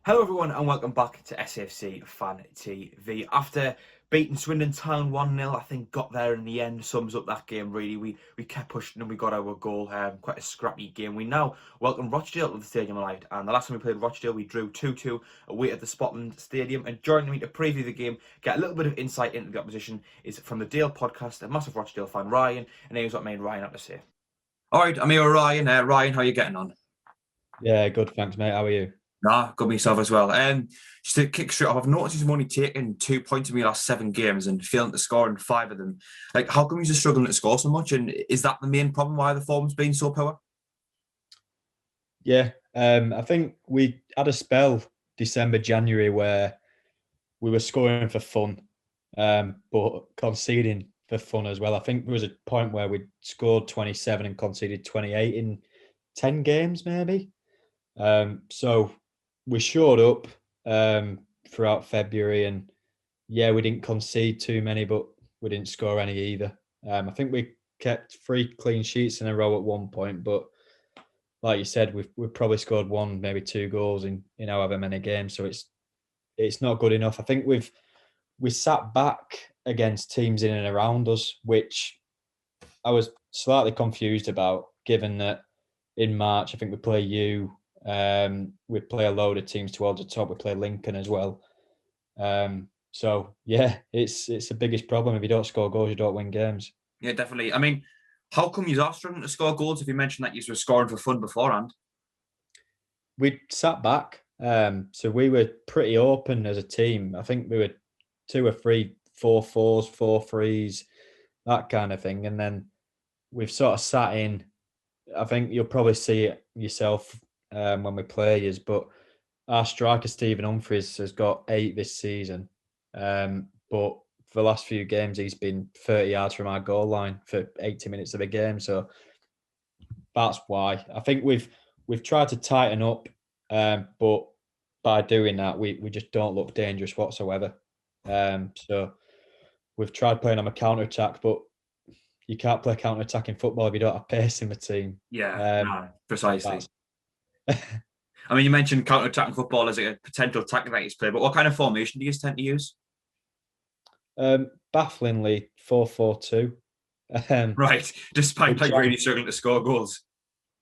Hello everyone and welcome back to SAFC Fan TV. After beating Swindon Town 1-0, I think got there in the end, sums up that game really. We kept pushing and we got our goal, quite a scrappy game. We now welcome Rochdale to the Stadium of Light, and the last time we played Rochdale we drew 2-2 away at the Spotland Stadium. And joining me to preview the game, get a little bit of insight into the opposition is from the Dale podcast, a massive Rochdale fan, Ryan, and here's what me and Ryan have to say. Alright, I'm here with Ryan. Ryan, how are you getting on? Yeah, good. Thanks, mate. How are you? Nah, good myself as well. Just to kick straight off, I've noticed he's only taken 2 points in the last 7 games and failing to score in 5 of them. Like, how come he's just struggling to score so much? And is that the main problem why the form's been so poor? Yeah, I think we had a spell December, January where we were scoring for fun, but conceding for fun as well. I think there was a point where we scored 27 and conceded 28 in 10 games, maybe. So we showed up throughout February, and yeah, we didn't concede too many, but we didn't score any either. I think we kept 3 clean sheets in a row at one point, but like you said, we've probably scored 1, maybe 2 goals in however many games, so it's not good enough. I think we sat back against teams in and around us, which I was slightly confused about, given that in March I think we play you. We play a load of teams towards the top. We play Lincoln as well. So yeah, it's the biggest problem. If you don't score goals, you don't win games. Yeah, definitely. I mean, how come you are struggling to score goals if you mentioned that you were scoring for fun beforehand? We sat back, so we were pretty open as a team. I think we were 2 or 3 4-4s, 4-3s, that kind of thing. And then we've sort of sat in. I think you'll probably see it yourself when we play us, but our striker Stephen Humphries has got 8 this season. But for the last few games, he's been 30 yards from our goal line for 80 minutes of a game. So that's why I think we've tried to tighten up, but by doing that, we just don't look dangerous whatsoever. So we've tried playing on a counter attack, but you can't play counter attack in football if you don't have pace in the team. Yeah, no, precisely. That's I mean, you mentioned counter-attacking football as a potential tactic that you play, but what kind of formation do you tend to use? bafflingly 4-4-2. Right, despite like really struggling to score goals.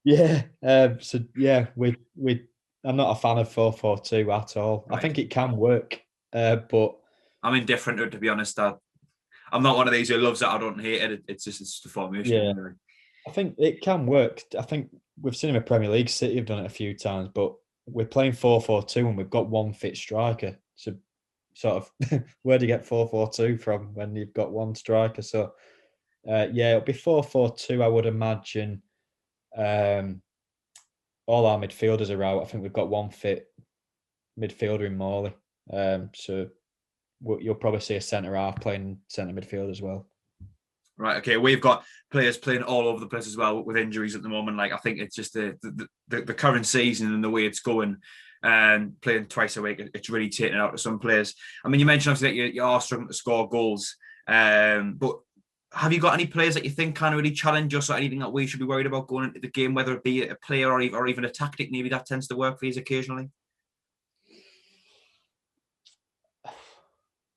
Yeah. So yeah, I'm not a fan of 4-4-2 at all. Right. I think it can work, but I'm indifferent to be honest. I'm not one of these who loves it. I don't hate it. It's the formation. yeah, I think it can work. I think we've seen in the Premier League, City have done it a few times, but we're playing 4-4-2 and we've got one fit striker. So sort of where do you get 4-4-2 from when you've got one striker? So yeah, it'll be 4-4-2, I would imagine. All our midfielders are out. I think we've got one fit midfielder in Morley. So you'll probably see a centre half playing centre midfield as well. Right. Okay. We've got players playing all over the place as well with injuries at the moment. Like, I think it's just the current season and the way it's going. And playing twice a week, it's really taking it out to some players. I mean, you mentioned obviously that you are struggling to score goals. But have you got any players that you think can really challenge us, or anything that we should be worried about going into the game, whether it be a player or even a tactic maybe that tends to work for you occasionally?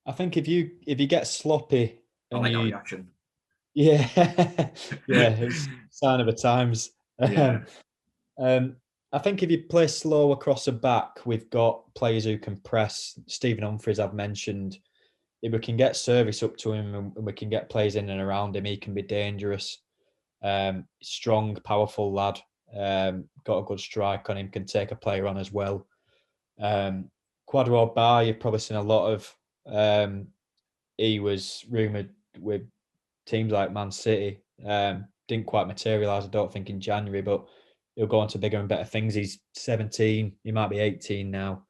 I think if you get sloppy I and like that you reaction. yeah yeah, it's a sign of the times. Yeah. Um, I think if you play slow across the back, we've got players who can press. Stephen Humphries, I've mentioned. If we can get service up to him and we can get players in and around him, he can be dangerous. Strong, powerful lad. Got a good strike on him, can take a player on as well. Quadro Bar, you've probably seen a lot of. He was rumoured with teams like Man City. Didn't quite materialise, I don't think, in January, but he'll go on to bigger and better things. He's 17, he might be 18 now.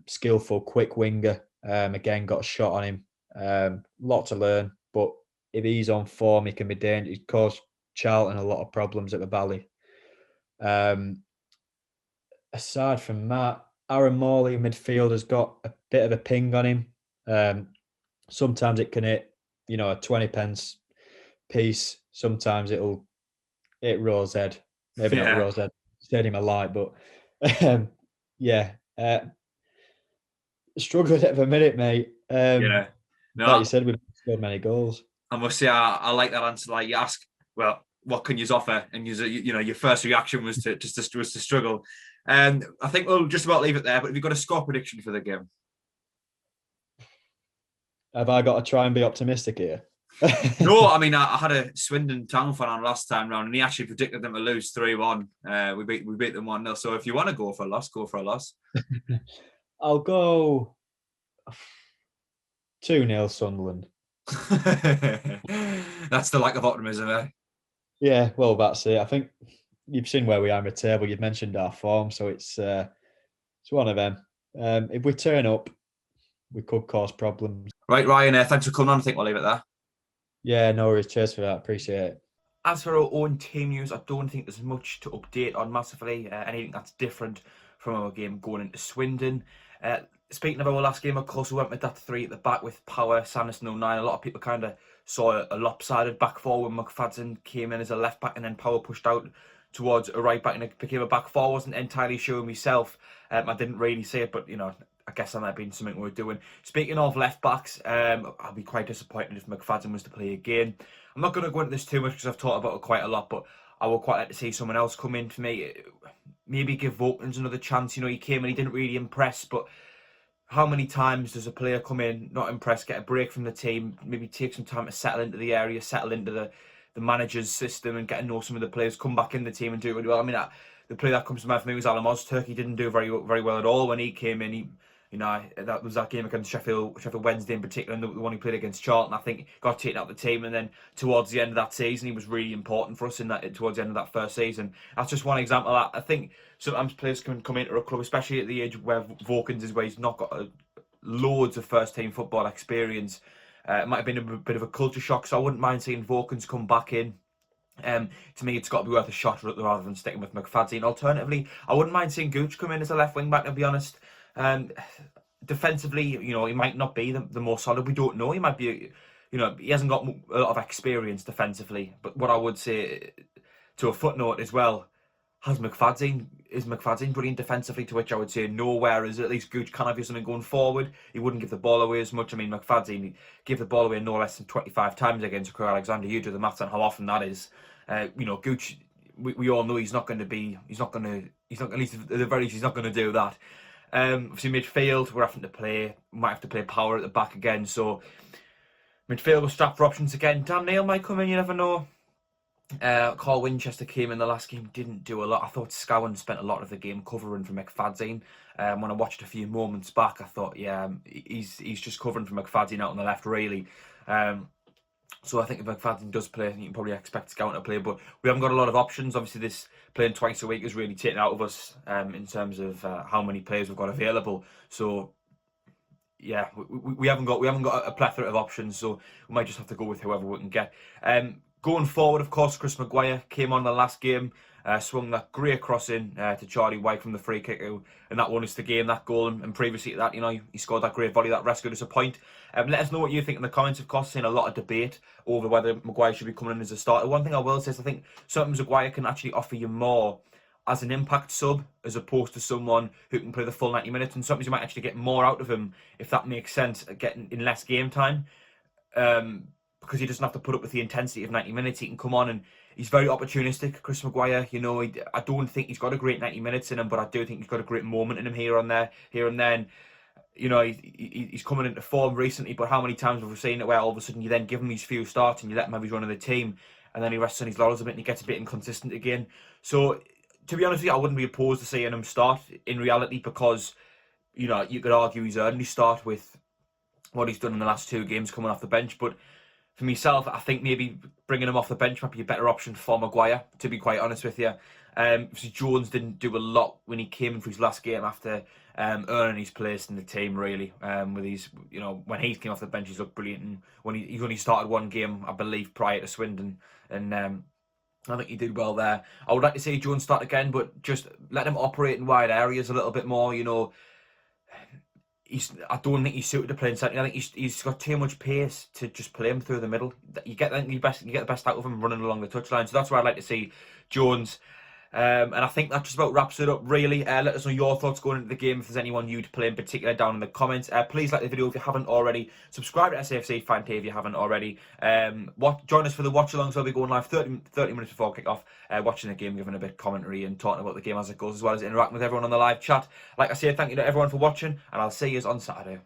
Skillful, quick winger. Again, got a shot on him. Lot to learn, but if he's on form, he can be dangerous. He caused Charlton a lot of problems at the Valley. Aside from that, Aaron Morley, midfield, has got a bit of a ping on him. Sometimes it can hit, a 20 pence piece. Sometimes it'll hit Rose Head. Maybe not Rose Head, Stadium of Light, but yeah, Struggling at the minute, mate. Yeah. No, like you said, we've scored many goals. I must say, I like that answer. Like you ask, well, what can you offer? And your first reaction was to struggle. And I think we'll just about leave it there. But have you got a score prediction for the game? Have I got to try and be optimistic here? No, I mean I had a Swindon Town fan on last time round, and he actually predicted them to lose 3-1. We beat them 1-0. So if you want to go for a loss, go for a loss. I'll go 2-0 Sunderland. That's the lack of optimism, eh? Yeah, well, that's it. I think you've seen where we are in the table. You've mentioned our form, so it's one of them. If we turn up, we could cause problems. Right, Ryan, thanks for coming on. I think we'll leave it there. Yeah, no worries. Cheers for that. Appreciate it. As for our own team news, I don't think there's much to update on massively. Anything that's different from our game going into Swindon. Speaking of our last game, of course, we went with that 3 at the back with Power, Sanderson, O'Neill. A lot of people kind of saw a lopsided back four when McFadden came in as a left back and then Power pushed out towards a right back and it became a back four. I wasn't entirely sure myself. I didn't really see it, but I guess that might have been something we were doing. Speaking of left backs, I'll be quite disappointed if McFadden was to play again. I'm not going to go into this too much because I've talked about it quite a lot, but I would quite like to see someone else come in for me. Maybe give Vokins another chance. He came and he didn't really impress, but how many times does a player come in, not impress, get a break from the team, maybe take some time to settle into the area, settle into the manager's system and get to know some of the players, come back in the team and do really well. I mean, the player that comes to mind for me was Alan Ozturk. He didn't do very well at all when he came in. That was that game against Sheffield Wednesday in particular, and the one he played against Charlton. I think he got taken out of the team, and then towards the end of that season, he was really important for us towards the end of that first season. That's just one example of that. I think sometimes players can come into a club, especially at the age where Vokins is, where he's not got loads of first team football experience. It might have been a bit of a culture shock, so I wouldn't mind seeing Vokins come back in. To me, it's got to be worth a shot rather than sticking with McFadden. Alternatively, I wouldn't mind seeing Gooch come in as a left wing back, to be honest. Defensively, he might not be the more solid. We don't know. He might be, he hasn't got a lot of experience defensively. But what I would say, to a footnote as well, is McFadden brilliant defensively? To which I would say no. Whereas at least Gooch can have something going forward. He wouldn't give the ball away as much. I mean, McFadden gave the ball away no less than 25 times against Crewe Alexandra. You do the maths on how often that is. Gooch, we all know he's not going to, at least at the very least, he's not going to do that. Obviously midfield, might have to play Power at the back again. So midfield, we're strapped for options again. Dan Neil might come in, you never know. Carl Winchester came in the last game, didn't do a lot. I thought Scowen spent a lot of the game covering for McFadden. When I watched a few moments back, I thought, he's just covering for McFadden out on the left, really. So I think if McFadden does play, I think you can probably expect Scowen to play, but we haven't got a lot of options. Obviously, this playing twice a week is really taken out of us in terms of how many players we've got available. So yeah, we haven't got a plethora of options, so we might just have to go with whoever we can get. Going forward, of course, Chris Maguire came on the last game, swung that great crossing to Charlie White from the free kick, and that won us the game, that goal. And previously to that, he scored that great volley that rescued us a point. Let us know what you think in the comments. Of course, seeing a lot of debate over whether Maguire should be coming in as a starter. One thing I will say is I think sometimes Maguire can actually offer you more as an impact sub as opposed to someone who can play the full 90 minutes. And sometimes you might actually get more out of him, if that makes sense, getting in less game time. Because he doesn't have to put up with the intensity of 90 minutes. He can come on and he's very opportunistic, Chris Maguire. I don't think he's got a great 90 minutes in him, but I do think he's got a great moment in him here and there. And he's coming into form recently, but how many times have we seen it where all of a sudden you then give him these few starts and you let him have his run of the team and then he rests on his laurels a bit and he gets a bit inconsistent again. So, to be honest with you, I wouldn't be opposed to seeing him start in reality because, you could argue he's earned his start with what he's done in the last 2 games coming off the bench, but for myself, I think maybe bringing him off the bench might be a better option for Maguire, to be quite honest with you. Jones didn't do a lot when he came in for his last game after earning his place in the team, really. With his, when he came off the bench, he's looked brilliant. And when he's only started 1 game, I believe, prior to Swindon. And I think he did well there. I would like to see Jones start again, but just let him operate in wide areas a little bit more, I don't think he's suited to playing centre. I think he's got too much pace to just play him through the middle. You get the best out of him running along the touchline. So that's where I'd like to see Jones. And I think that just about wraps it up, really. Let us know your thoughts going into the game. If there's anyone you'd play in particular, down in the comments. Please like the video if you haven't already. Subscribe to SAFC Fan TV if you haven't already. Join us for the watch-alongs. We'll be going live 30 minutes before kick-off, watching the game, giving a bit of commentary and talking about the game as it goes, as well as interacting with everyone on the live chat. Like I say, thank you to everyone for watching, and I'll see you on Saturday.